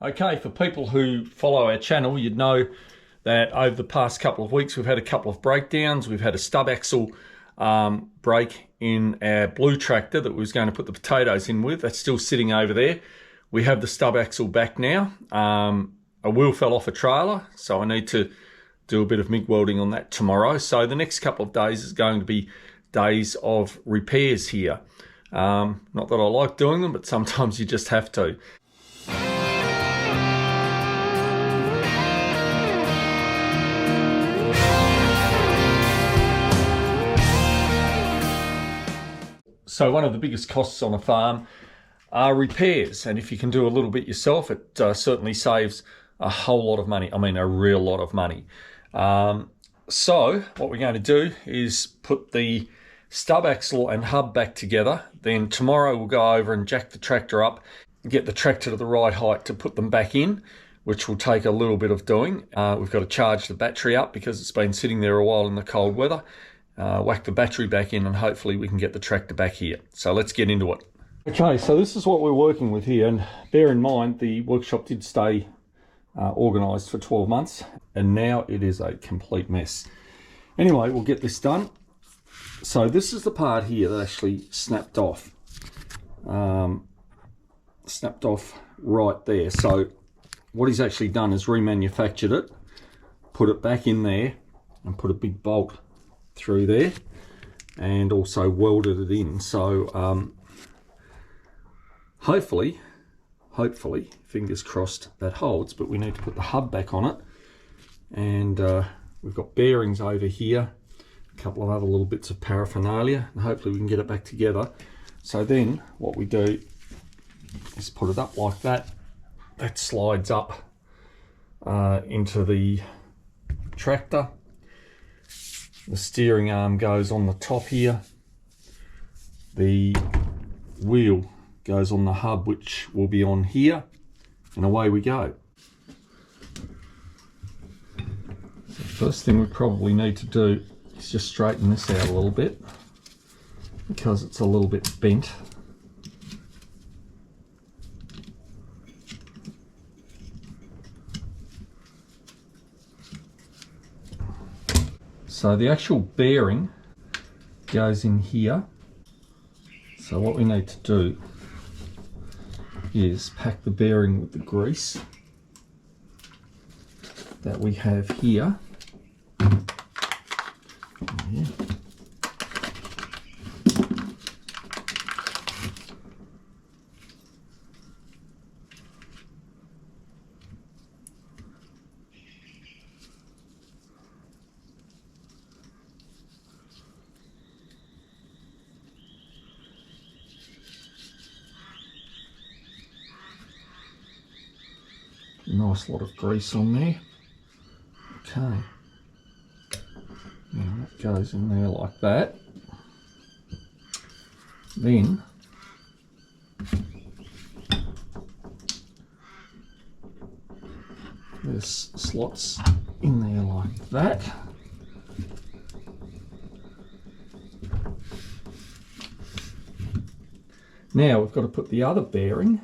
Okay, for people who follow our channel, you'd know that over the past couple of weeks we've had a couple of breakdowns. We've had a stub axle break in our blue tractor that we was going to put the potatoes in with. That's still sitting over there. We have the stub axle back now. A wheel fell off a trailer, so I need to do a bit of MIG welding on that tomorrow. So the next couple of days is going to be days of repairs here. Not that I like doing them, but sometimes you just have to. So one of the biggest costs on a farm are repairs, and if you can do a little bit yourself, it certainly saves a whole lot of money. I mean, a real lot of money. So what we're going to do is put the stub axle and hub back together. Then tomorrow we'll go over and jack the tractor up, get the tractor to the right height to put them back in, which will take a little bit of doing. We've got to charge the battery up because it's been sitting there a while in the cold weather. Whack the battery back in and hopefully we can get the tractor back here. So let's get into it. Okay, so this is what we're working with here, and bear in mind the workshop did stay organised for 12 months and now it is a complete mess. Anyway, we'll get this done. So this is the part here that actually snapped off. Snapped off right there. So what he's actually done is remanufactured it, put it back in there and put a big bolt through there and also welded it in. So hopefully fingers crossed that holds, but we need to put the hub back on it. And we've got bearings over here, a couple of other little bits of paraphernalia, and hopefully we can get it back together. So then what we do is put it up like that. That slides up into the tractor. The steering arm goes on the top here. The wheel goes on the hub, which will be on here, and away we go. So the first thing we probably need to do is just straighten this out a little bit because it's a little bit bent. So the actual bearing goes in here. So what we need to do is pack the bearing with the grease that we have here. Yeah. Nice lot of grease on there. Okay. Now that goes in there like that. Then there's slots in there like that. Now we've got to put the other bearing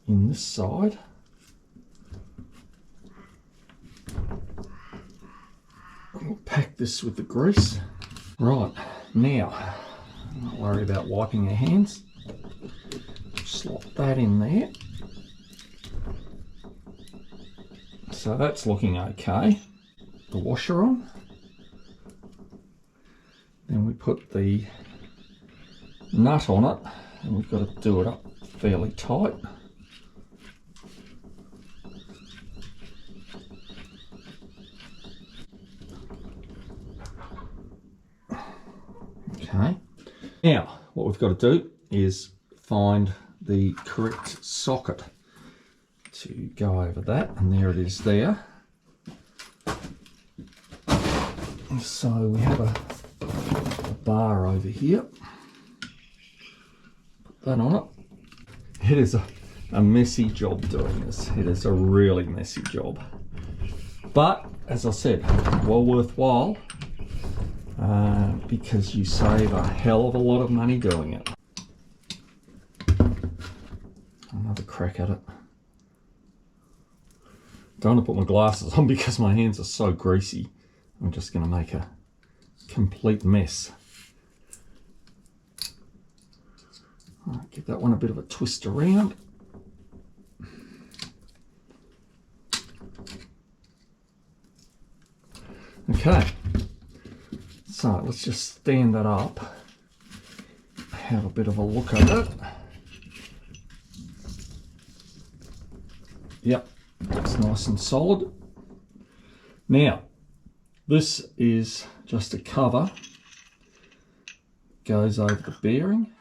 in this side. We'll pack this with the grease. Right, now, not worry about wiping your hands. Slot that in there. So that's looking okay. The washer on. Then we put the nut on it, and we've got to do it up fairly tight. Okay, now what we've got to do is find the correct socket to go over that, and there it is there. So we have a bar over here. Put that on it. It is a messy job doing this. It is a really messy job. But as I said, well worthwhile. Because you save a hell of a lot of money doing it. Another crack at it. Don't want to put my glasses on because my hands are so greasy. I'm just going to make a complete mess. I'll give that one a bit of a twist around. Okay, so let's just stand that up, have a bit of a look at it. Yep, it's nice and solid. Now, this is just a cover, goes over the bearing.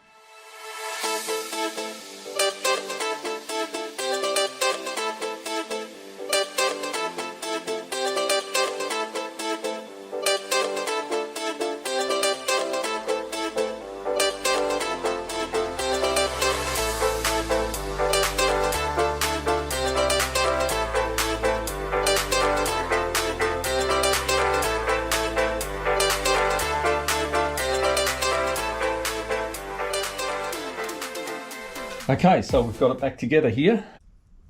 Okay, so we've got it back together here.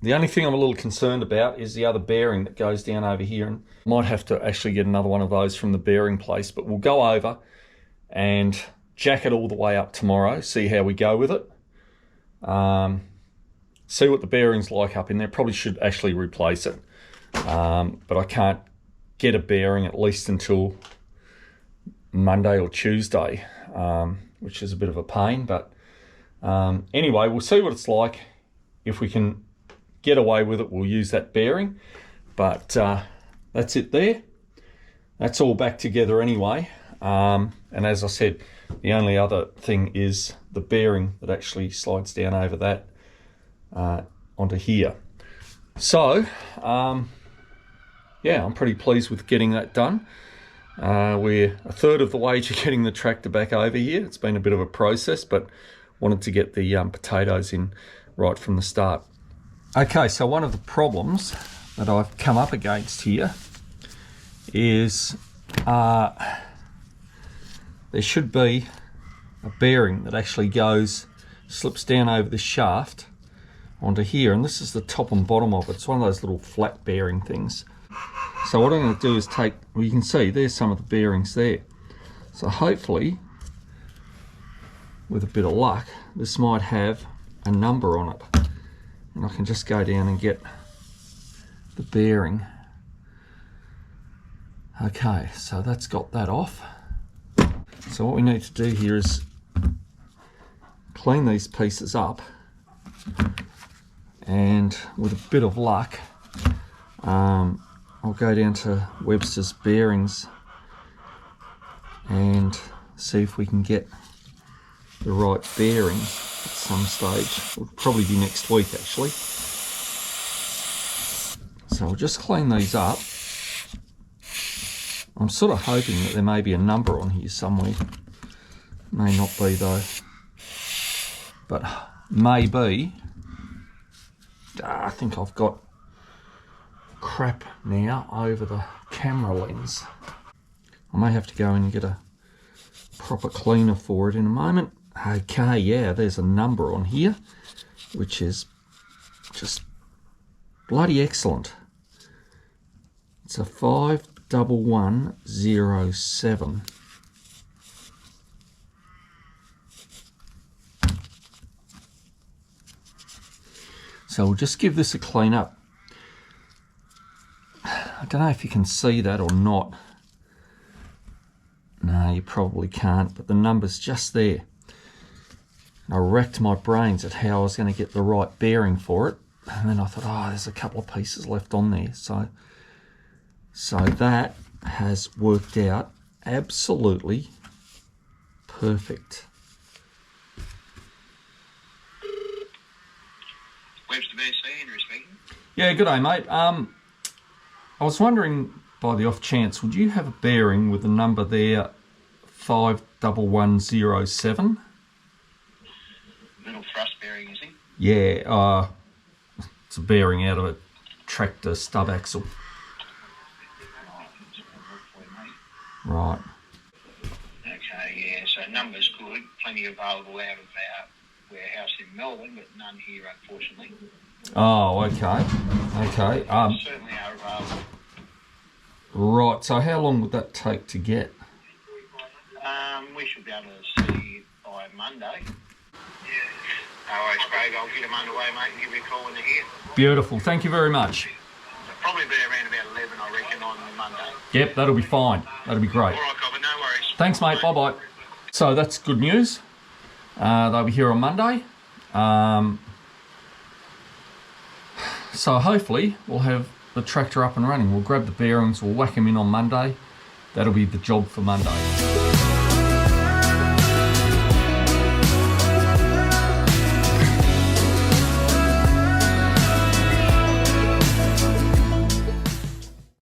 The only thing I'm a little concerned about is the other bearing that goes down over here, and might have to actually get another one of those from the bearing place, but we'll go over and jack it all the way up tomorrow, see how we go with it. See what the bearing's like up in there. Probably should actually replace it, but I can't get a bearing at least until Monday or Tuesday, which is a bit of a pain, but anyway, we'll see what it's like. If we can get away with it, we'll use that bearing. But that's it there. That's all back together anyway. And as I said, the only other thing is the bearing that actually slides down over that onto here. So, yeah, I'm pretty pleased with getting that done. We're a third of the way to getting the tractor back over here. It's been a bit of a process, but wanted to get the potatoes in right from the start. Okay, so one of the problems that I've come up against here is there should be a bearing that actually slips down over the shaft onto here, and this is the top and bottom of it. It's one of those little flat bearing things. So what I'm going to do is well, you can see there's some of the bearings there. So hopefully, with a bit of luck, this might have a number on it, and I can just go down and get the bearing. Okay, so that's got that off. So what we need to do here is clean these pieces up, and with a bit of luck, I'll go down to Webster's Bearings and see if we can get the right bearing at some stage. It'll probably be next week actually. So we'll just clean these up. I'm sort of hoping that there may be a number on here somewhere. May not be though, but maybe. I think I've got crap now over the camera lens. I may have to go in and get a proper cleaner for it in a moment. Okay, yeah, there's a number on here, which is just bloody excellent. It's a 51107. So we'll just give this a clean up. I don't know if you can see that or not. No, you probably can't, but the number's just there. I racked my brains at how I was going to get the right bearing for it, and then I thought, oh, there's a couple of pieces left on there. So that has worked out absolutely perfect. Webster BC, Andrew speaking. Yeah, good day, mate. I was wondering, by the off chance, would you have a bearing with the number there, 51107? Middle thrust bearing, is he? Yeah, it's a bearing out of a tractor stub axle. Right. Okay, yeah, so numbers good, plenty available out of our warehouse in Melbourne, but none here, unfortunately. Oh, okay. Okay. Certainly are Right, so how long would that take to get? We should be able to see it by Monday. Yeah. All right, Craig, I'll get them underway, mate, and give you a call when they're here. Beautiful, thank you very much. It'll probably be around about 11, I reckon, on Monday. Yep, that'll be fine. That'll be great. All right, Cobber, no worries. Thanks, mate. Bye-bye. So that's good news. They'll be here on Monday. So hopefully we'll have the tractor up and running. We'll grab the bearings, we'll whack them in on Monday. That'll be the job for Monday.